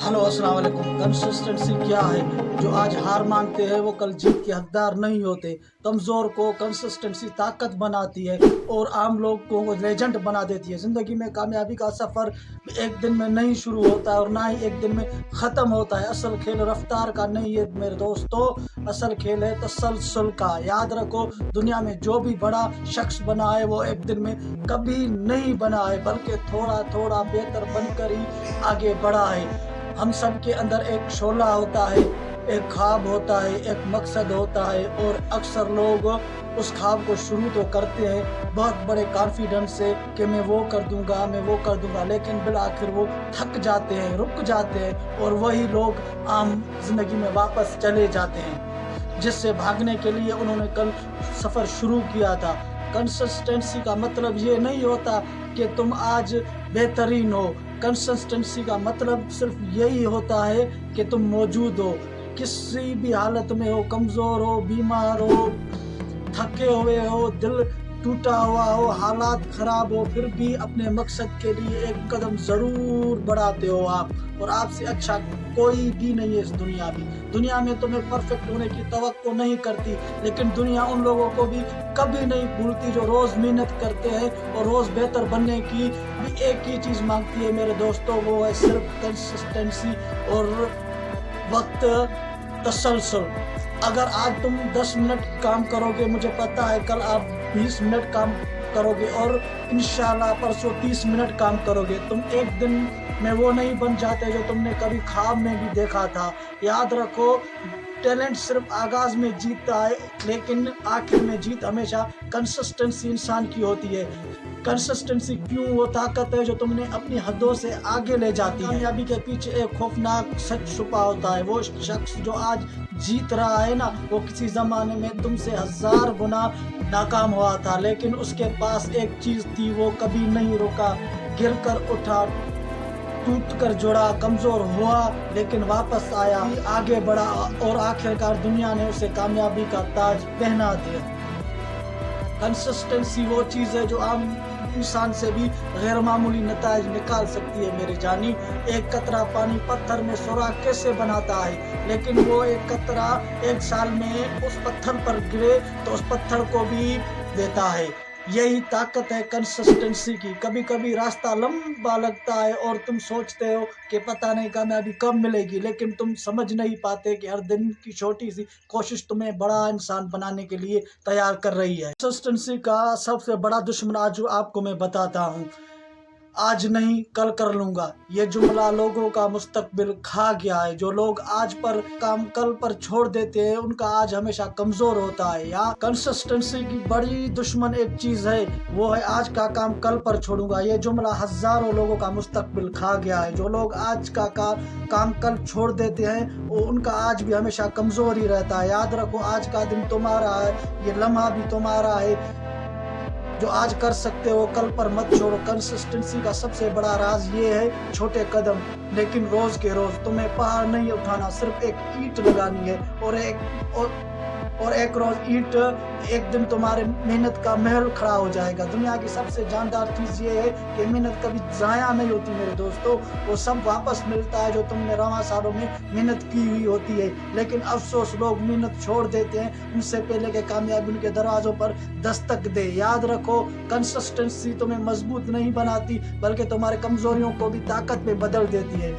Hello अस्सलाम वालेकुम। Consistency क्या है? जो आज हार मानते हैं वो कल जीत के हकदार नहीं होते। कमज़ोर को कंसिस्टेंसी ताकत बनाती है और आम लोग को वो लेजेंड बना देती है। ज़िंदगी में कामयाबी का सफ़र एक दिन में नहीं शुरू होता है और ना ही एक दिन में ख़त्म होता है। असल खेल रफ्तार का नहीं है मेरे दोस्तों, असल खेल है तसलसल का। याद रखो, दुनिया में जो भी बड़ा शख्स बना है वो एक दिन में कभी नहीं बना है, बल्कि थोड़ा थोड़ा बेहतर बनकर ही आगे बढ़ा है। हम सब के अंदर एक शोला होता है, एक ख्वाब होता है, एक मकसद होता है और अक्सर लोग उस ख्वाब को शुरू तो करते हैं बहुत बड़े कॉन्फिडेंस से कि मैं वो कर दूंगा, लेकिन बिल आखिर वो थक जाते हैं, रुक जाते हैं और वही लोग आम जिंदगी में वापस चले जाते हैं जिससे भागने के लिए उन्होंने कल सफ़र शुरू किया था। कंसिस्टेंसी का मतलब ये नहीं होता कि तुम आज बेहतरीन हो। कंसिस्टेंसी का मतलब सिर्फ यही होता है कि तुम मौजूद हो, किसी भी हालत में हो, कमज़ोर हो, बीमार हो, थके हुए हो, दिल टूटा हुआ हो, हालात ख़राब हो, फिर भी अपने मकसद के लिए एक कदम ज़रूर बढ़ाते हो आप। और आपसे अच्छा कोई भी नहीं है इस दुनिया में तुम्हें परफेक्ट होने की तवक्को नहीं करती, लेकिन दुनिया उन लोगों को भी कभी नहीं भूलती जो रोज़ मेहनत करते हैं और रोज़ बेहतर बनने की भी एक ही चीज़ मांगती है मेरे दोस्तों, वो है सिर्फ कंसिस्टेंसी और वक्त तसलसल। अगर आज तुम 10 मिनट काम करोगे, मुझे पता है कल आप 20 मिनट काम करोगे और इंशाल्लाह परसों 30 मिनट काम करोगे। तुम एक दिन में वो नहीं बन जाते जो तुमने कभी ख्वाब में भी देखा था। याद रखो, टैलेंट सिर्फ आगाज में जीतता है, लेकिन आखिर में जीत हमेशा कंसिस्टेंसी इंसान की होती है। कंसिस्टेंसी क्यों वो ताकत है जो तुमने अपनी हदों से आगे ले जाती है। कामयाबी के पीछे एक खौफनाक सच छुपा होता है। वो शख्स जो आज जीत रहा है ना, वो किसी ज़माने में तुमसे 1000 गुना नाकाम हुआ था, लेकिन उसके पास एक चीज़ थी, वो कभी नहीं रुका, गिर कर उठा, टूट कर जुड़ा, कमज़ोर हुआ लेकिन वापस आया, आगे बढ़ा और आखिरकार दुनिया ने उसे कामयाबी का ताज पहना दिया। कंसिस्टेंसी वो चीज़ है जो आम इंसान से भी गैर मामूली नताइज निकाल सकती है मेरे जानी। एक कतरा पानी पत्थर में सुराख कैसे बनाता है, लेकिन वो एक कतरा एक साल में उस पत्थर पर गिरे तो उस पत्थर को भी देता है। यही ताकत है कंसिस्टेंसी की। कभी कभी रास्ता लंबा लगता है और तुम सोचते हो कि पता नहीं कामयाबी कब मिलेगी, लेकिन तुम समझ नहीं पाते कि हर दिन की छोटी सी कोशिश तुम्हें बड़ा इंसान बनाने के लिए तैयार कर रही है। कंसिस्टेंसी का सबसे बड़ा दुश्मन आज आपको मैं बताता हूँ, आज नहीं कल कर लूंगा। ये जुमला लोगों का मुस्तकबिल खा गया है। जो लोग आज पर काम कल पर छोड़ देते हैं, उनका आज हमेशा कमजोर होता है। या कंसिस्टेंसी की बड़ी दुश्मन एक चीज है, वो है आज का काम कल पर छोड़ूंगा। ये जुमला हजारों लोगों का मुस्तकबिल खा गया है। जो लोग आज का काम कल छोड़ देते हैं, वो उनका आज भी हमेशा कमजोर ही रहता है। याद रखो, आज का दिन तुम्हारा है, ये लम्हा भी तुम्हारा है। जो आज कर सकते हो कल पर मत छोड़ो। कंसिस्टेंसी का सबसे बड़ा राज ये है, छोटे कदम लेकिन रोज के रोज। तुम्हें पहाड़ नहीं उठाना, सिर्फ एक ईंट लगानी है और एक रोज ईंट एक दिन तुम्हारे मेहनत का महल खड़ा हो जाएगा। दुनिया की सबसे जानदार चीज़ ये है कि मेहनत कभी ज़ाया नहीं होती मेरे दोस्तों, वो सब वापस मिलता है जो तुमने रवां सालों में मेहनत की हुई होती है। लेकिन अफसोस, लोग मेहनत छोड़ देते हैं उनसे पहले कि कामयाबी उनके दरवाज़ों पर दस्तक दे। याद रखो, कंसिस्टेंसी तुम्हें मजबूत नहीं बनाती, बल्कि तुम्हारे कमजोरियों को भी ताकत में बदल देती है।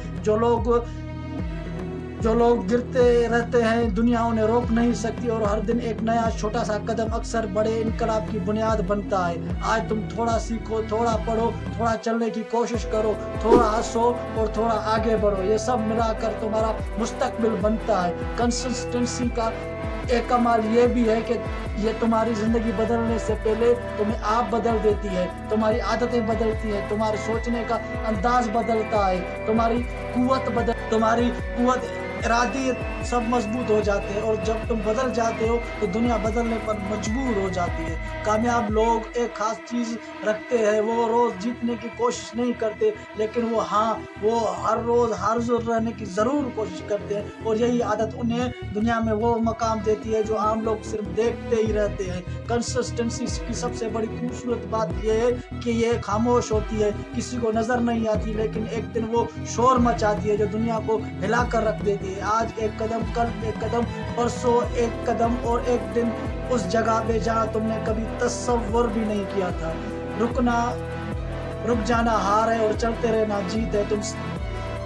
जो लोग गिरते रहते हैं, दुनिया उन्हें रोक नहीं सकती और हर दिन एक नया छोटा सा कदम अक्सर बड़े इनकलाब की बुनियाद बनता है। आज तुम थोड़ा सीखो, थोड़ा पढ़ो, थोड़ा चलने की कोशिश करो, थोड़ा हंसो और थोड़ा आगे बढ़ो। ये सब मिलाकर तुम्हारा मुस्तकबिल बनता है। कंसिस्टेंसी का एक कमाल ये भी है कि ये तुम्हारी ज़िंदगी बदलने से पहले तुम्हें आप बदल देती है। तुम्हारी आदतें बदलती हैं, तुम्हारे सोचने का अंदाज बदलता है, तुम्हारी कुव्वत ارادے سب مضبوط ہو جاتے ہیں، اور جب تم بدل جاتے ہو تو دنیا بدلنے پر مجبور ہو جاتی ہے۔ کامیاب لوگ ایک خاص چیز رکھتے ہیں، وہ روز جیتنے کی کوشش نہیں کرتے، لیکن وہ ہر روز حاضر رہنے کی ضرور کوشش کرتے ہیں، اور یہی عادت انہیں دنیا میں وہ مقام دیتی ہے جو عام لوگ صرف دیکھتے ہی رہتے ہیں۔ کنسسٹنسی کی سب سے بڑی خوبصورت بات یہ ہے کہ یہ خاموش ہوتی ہے، کسی کو نظر نہیں آتی، لیکن ایک دن وہ شور مچاتی ہے جو دنیا کو ہلا کر رکھ دیتی ہے۔ آج ایک قدم، کل ایک قدم، پرسوں ایک قدم، اور ایک دن اس جگہ پہ جہاں تم نے کبھی تصور بھی نہیں کیا تھا۔ رک جانا ہار ہے اور چلتے رہنا جیت ہے۔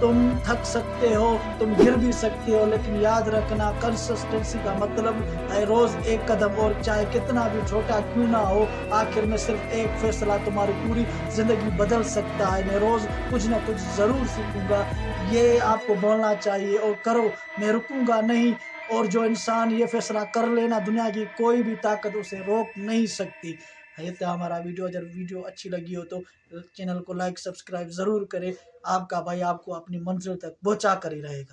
تم تھک سکتے ہو، تم گر بھی سکتے ہو، لیکن یاد رکھنا کنسسٹنسی کا مطلب ہے روز ایک قدم، اور چاہے کتنا بھی چھوٹا کیوں نہ ہو، آخر میں صرف ایک فیصلہ تمہاری پوری زندگی بدل سکتا ہے۔ میں روز کچھ نہ کچھ ضرور سیکھوں گا، یہ آپ کو بولنا چاہیے، اور کرو، میں رکوں گا نہیں۔ اور جو انسان یہ فیصلہ کر لینا، دنیا کی کوئی بھی طاقت اسے روک نہیں سکتی۔ یہ تھا ہمارا ویڈیو۔ اگر ویڈیو اچھی لگی ہو تو چینل کو لائک سبسکرائب ضرور کریں۔ آپ کا بھائی آپ کو اپنی منزل تک پہنچا کر ہی رہے گا۔